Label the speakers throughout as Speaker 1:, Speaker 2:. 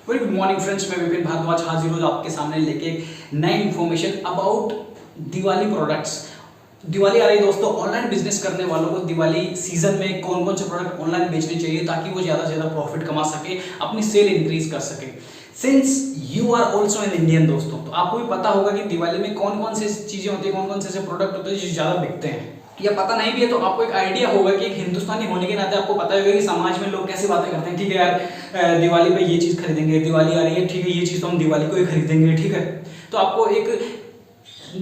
Speaker 1: Very good morning friends, मैं विपिन भारद्वाज हाजिर हूँ आपके सामने लेके एक नई information about Diwali products. Diwali आ रही है दोस्तों, ऑनलाइन बिजनेस करने वालों को दिवाली सीजन में कौन कौन से प्रोडक्ट ऑनलाइन बेचने चाहिए ताकि वो ज़्यादा से ज़्यादा प्रॉफिट कमा सके, अपनी सेल इंक्रीज कर सके। Since you are also an Indian दोस्तों, तो आपको भी पता होगा कि दिवाली में कौन कौन सी चीज़ें होती है, कौन कौन से ऐसे प्रोडक्ट होते हैं जो ज़्यादा बिकते हैं। या पता नहीं भी है तो आपको एक आइडिया होगा कि एक हिंदुस्तानी होने के नाते आपको पता होगा कि समाज में लोग कैसे बातें करते हैं। ठीक है यार, दिवाली पे ये चीज़ खरीदेंगे, दिवाली आ रही है, ठीक है ये चीज़ तो हम दिवाली को ही खरीदेंगे। ठीक है, तो आपको एक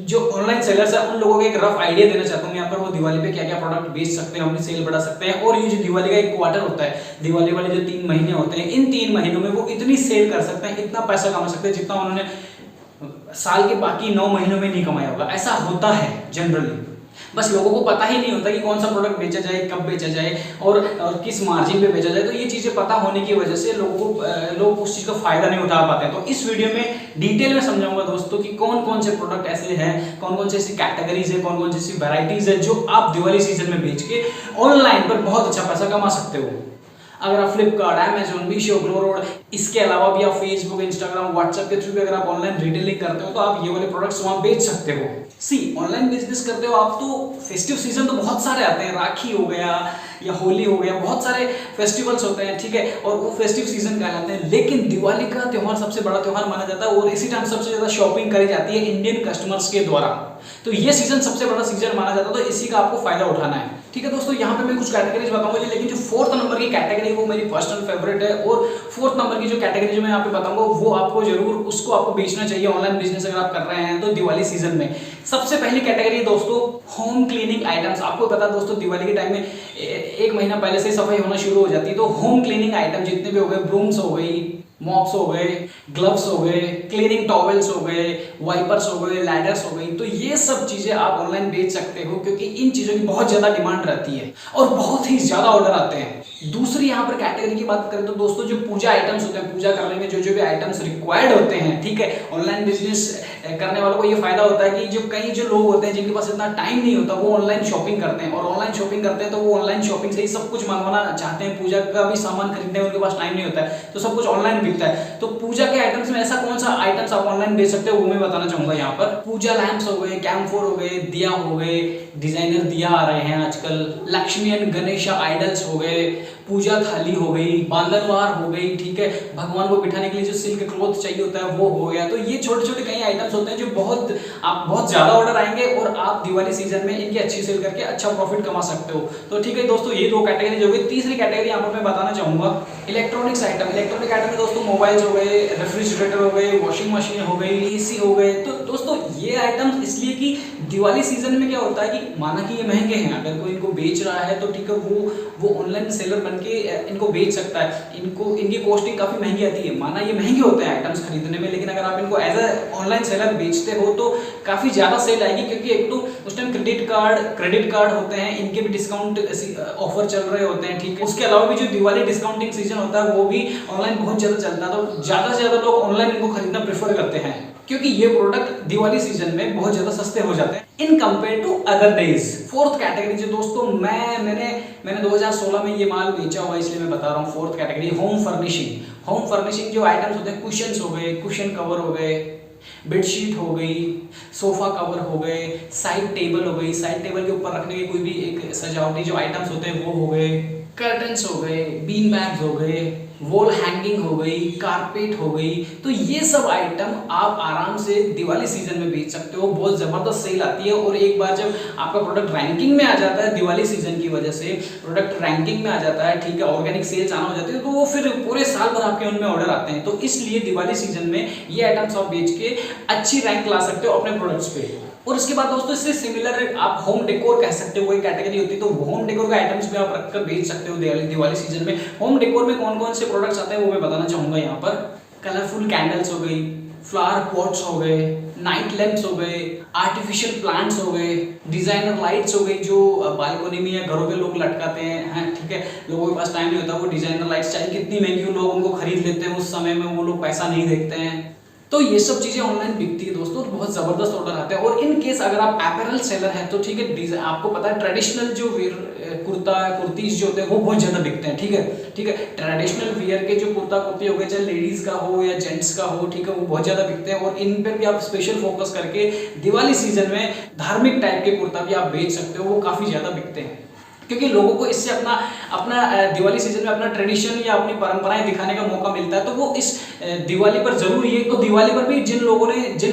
Speaker 1: जो ऑनलाइन सेलर्स है उन लोगों को एक रफ आइडिया देना चाहता हूँ यहाँ पर, वो दिवाली पे क्या क्या प्रोडक्ट बेच सकते हैं, अपनी सेल बढ़ा सकते हैं। और ये जो दिवाली का एक क्वार्टर होता है, दिवाली वाले जो 3 महीने होते हैं, इन 3 महीनों में वो इतनी सेल कर सकते हैं, इतना पैसा कमा सकते हैं जितना उन्होंने साल के बाकी 9 महीनों में नहीं कमाया होगा। ऐसा होता है जनरली, बस लोगों को पता ही नहीं होता कि कौन सा प्रोडक्ट बेचा जाए, कब बेचा जाए और किस मार्जिन पे बेचा जाए। तो ये चीज़ें पता होने की वजह से लोग उस चीज़ का फायदा नहीं उठा पाते हैं। तो इस वीडियो में डिटेल में समझाऊंगा दोस्तों कि कौन कौन से प्रोडक्ट ऐसे हैं, कौन कौन से ऐसी कैटेगरीज है, कौन कौन सी ऐसी वैराइटीज है जो आप दिवाली सीजन में बेच के ऑनलाइन पर बहुत अच्छा पैसा कमा सकते हो। अगर आप फ्लिपकार्ट, अमेजोन, मीशो, ग्लोरोड, इसके अलावा भी आप फेसबुक, इंस्टाग्राम, व्हाट्सएप के थ्रू भी अगर आप ऑनलाइन रिटेलिंग करते हो तो आप ये वाले प्रोडक्ट्स वहाँ बेच सकते हो। सी ऑनलाइन बिजनेस करते हो आप तो फेस्टिव सीजन तो बहुत सारे आते हैं, राखी हो गया या होली हो गया, बहुत सारे फेस्टिवल्स होते हैं। ठीक है, और वो फेस्टिव सीजन कहलाते हैं। लेकिन दिवाली का त्यौहार सबसे बड़ा त्यौहार माना जाता है और इसी टाइम सबसे ज्यादा शॉपिंग करी जाती है इंडियन कस्टमर्स के द्वारा। तो ये सीजन सबसे बड़ा सीजन माना जाता है, तो इसी का आपको फायदा उठाना है। ठीक है दोस्तों, यहाँ पे मैं कुछ कैटेगरीज बताऊंगा, लेकिन जो 4th नंबर की कैटेगरी वो मेरी पर्सनल फेवरेट है। और 4th नंबर की जो कैटेगरी जो मैं यहाँ पे बताऊंगा वो आपको जरूर उसको आपको बेचना चाहिए ऑनलाइन बिजनेस अगर आप कर रहे हैं तो दिवाली सीजन में। सबसे पहली कैटेगरी दोस्तों होम क्लीनिंग आइटम्स। आपको पता है दोस्तों दिवाली के टाइम में 1 महीना पहले से सफाई होना शुरू हो जाती है। तो होम क्लीनिंग आइटम जितने भी हो गए, ब्रूम्स हो गई, मॉप्स हो गए, ग्लव्स हो गए, क्लीनिंग टॉवेल्स हो गए, वाइपर्स हो गए, लैडर्स हो गई, तो ये सब चीजें आप ऑनलाइन बेच सकते हो क्योंकि इन चीजों की बहुत ज्यादा डिमांड रहती है और बहुत ही ज्यादा ऑर्डर आते हैं। दूसरी यहाँ पर कैटेगरी की बात करें तो दोस्तों जो पूजा आइटम्स होते हैं, पूजा करने में जो जो भी आइटम्स रिक्वायर्ड होते हैं, ठीक है, ऑनलाइन बिजनेस करने वालों को ये फायदा होता है कि जो कई जो लोग होते हैं जिनके पास इतना टाइम नहीं होता वो ऑनलाइन शॉपिंग करते हैं। और ऑनलाइन शॉपिंग करते हैं तो वो ऑनलाइन शॉपिंग से ही सब कुछ मंगवाना चाहते हैं, पूजा का भी सामान खरीदने में उनके पास टाइम नहीं होता है, तो सब कुछ ऑनलाइन बिकता है। तो पूजा के आइटम्स में ऐसा कौन सा आइटम्स आप ऑनलाइन बेच सकते हो वो मैं बताना चाहूंगा यहाँ पर। पूजा लैंप्स हो गए, कैम्फोर हो गए, दिया हो गए, डिजाइनर दिया आ रहे हैं आजकल, लक्ष्मी एंड गणेश आइडल्स हो गए, पूजा थाली हो गई, बांदरवार हो गई, ठीक है, भगवान को बिठाने के लिए जो सिल्क क्लॉथ चाहिए होता है वो हो गया। तो ये छोटे छोटे कई आइटम्स होते हैं जो बहुत ज्यादा ऑर्डर आएंगे और आप दिवाली सीजन में इनकी अच्छी सेल करके अच्छा प्रॉफिट कमा सकते हो। तो ठीक है दोस्तों, ये 2 कैटेगरी हो गई। तीसरी कैटेगरी यहाँ पर मैं बताना चाहूंगा इलेक्ट्रॉनिक्स आइटम। इलेक्ट्रॉनिक आइटम में दोस्तों मोबाइल्स हो गए, रेफ्रिजरेटर हो गए, वॉशिंग मशीन हो गई, एसी हो गए। तो दोस्तों ये आइटम्स इसलिए कि दिवाली सीजन में क्या होता है कि माना कि ये महंगे हैं, अगर कोई इनको बेच रहा है तो ठीक है वो ऑनलाइन सेलर बन के इनको बेच सकता है। इनकी कॉस्टिंग काफी महंगी आती है, माना ये महंगे होते हैं आइटम्स खरीदने में, लेकिन अगर आप इनको एज अ ऑनलाइन सेलर बेचते हो तो काफी ज्यादा सेल आएगी क्योंकि एक तो उस टाइम क्रेडिट कार्ड होते हैं, इनके भी डिस्काउंट ऑफर चल रहे होते हैं। ठीक है, उसके अलावा भी जो दिवाली डिस्काउंटिंग सीजन होता है वो भी ऑनलाइन बहुत ज्यादा चलता है। तो ज्यादा से ज्यादा लोग ऑनलाइन इनको खरीदना प्रेफर करते हैं क्योंकि ये प्रोडक्ट दिवाली सीजन में बहुत ज्यादा सस्ते हो जाते हैं in compare to other days. 4th category जो दोस्तों मैंने 2016 में ये माल बेचा हुआ इसलिए मैं बता रहा हूँ। 4th कैटेगरी होम फर्निशिंग जो आइटम्स होते हैं, कुशन्स हो गए, कुशन कवर हो गए, बेडशीट हो गई, सोफा कवर हो गए, साइड टेबल हो गई, साइड टेबल के ऊपर रखने के कोई भी एक सजावटी जो आइटम्स होते हैं वो हो गए, कर्टन्स हो गए, बीन बैग्स हो गए, वॉल हैंगिंग हो गई, कारपेट हो गई। तो ये सब आइटम आप आराम से दिवाली सीजन में बेच सकते हो, बहुत जबरदस्त सेल आती है। और एक बार जब आपका प्रोडक्ट रैंकिंग में आ जाता है, दिवाली सीजन की वजह से प्रोडक्ट रैंकिंग में आ जाता है, ठीक है, ऑर्गेनिक सेल्स आना हो जाती है, तो वो फिर पूरे साल भर आपके उनमें ऑर्डर आते हैं। तो इसलिए दिवाली सीजन में ये आइटम्स आप बेच के अच्छी रैंक ला सकते हो अपने प्रोडक्ट्स पे। और उसके बाद दोस्तों इससे सिमिलर आप होम डेकोर कह सकते हो, कोई कैटेगरी होती है, तो होम डेकोर का आइटम्स भी आप रखकर बेच सकते हो दिवाली सीजन में। होम डेकोर में कौन कौन से प्रोडक्ट्स आते हैं वो मैं बताना चाहूंगा यहाँ पर। कलरफुल कैंडल्स हो गई, फ्लावर पॉट्स हो गए, नाइट लैंप्स हो गए, आर्टिफिशियल प्लांट्स हो गए, डिजाइनर लाइट्स हो गई जो बालकनी में या घरों पे लोग लटकाते हैं, ठीक है, लोगों के पास टाइम नहीं होता, वो डिजाइनर लाइट्स चाहे कितनी महंगी हो लोग उनको खरीद लेते हैं, उस समय में वो लोग पैसा नहीं देखते हैं। तो ये सब चीजें ऑनलाइन बिकती है दोस्तों, और बहुत जबरदस्त ऑर्डर आते हैं। और इन केस अगर आप अपैरल सेलर हैं तो ठीक है, आपको पता है ट्रेडिशनल जो कुर्ता कुर्तीज जो होते हैं वो बहुत ज्यादा बिकते हैं, ठीक है, ठीक है। ट्रेडिशनल वियर के जो कुर्ता कुर्ती हो गए, चाहे लेडीज का हो या जेंट्स का हो, ठीक है, वो बहुत ज्यादा बिकते हैं। और इन पर भी आप स्पेशल फोकस करके दिवाली सीजन में धार्मिक टाइप के कुर्ता भी आप बेच सकते हो, वो काफी ज्यादा बिकते हैं, क्योंकि लोगों को इससे अपना अपना दिवाली सीजन में अपना ट्रेडिशन या अपनी परंपराएं दिखाने का मौका मिलता है। तो वो इस दिवाली पर जरूर, ये तो दिवाली पर भी जिन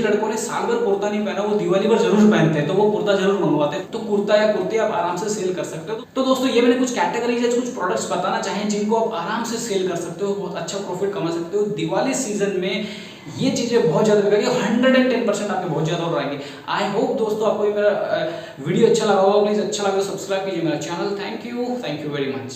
Speaker 1: लड़कों ने साल भर कुर्ता नहीं पहना वो दिवाली पर जरूर पहनते हैं, तो वो कुर्ता जरूर मंगवाते हैं। तो कुर्ता या कुर्ती आप आराम से सेल कर सकते हो। तो दोस्तों ये मैंने कुछ कैटेगरीज या कुछ प्रोडक्ट्स बताना चाहे जिनको आप आराम से सेल कर सकते हो, बहुत अच्छा प्रॉफिट कमा सकते हो दिवाली सीजन में। ये चीजें बहुत ज्यादा बिकेगी, 110% आपके बहुत ज्यादा ऑर्डर आएंगे। आई होप दोस्तों आपको ये मेरा वीडियो अच्छा लगा होगा। प्लीज अच्छा लगा तो सब्सक्राइब कीजिए मेरा channel. Thank you very much.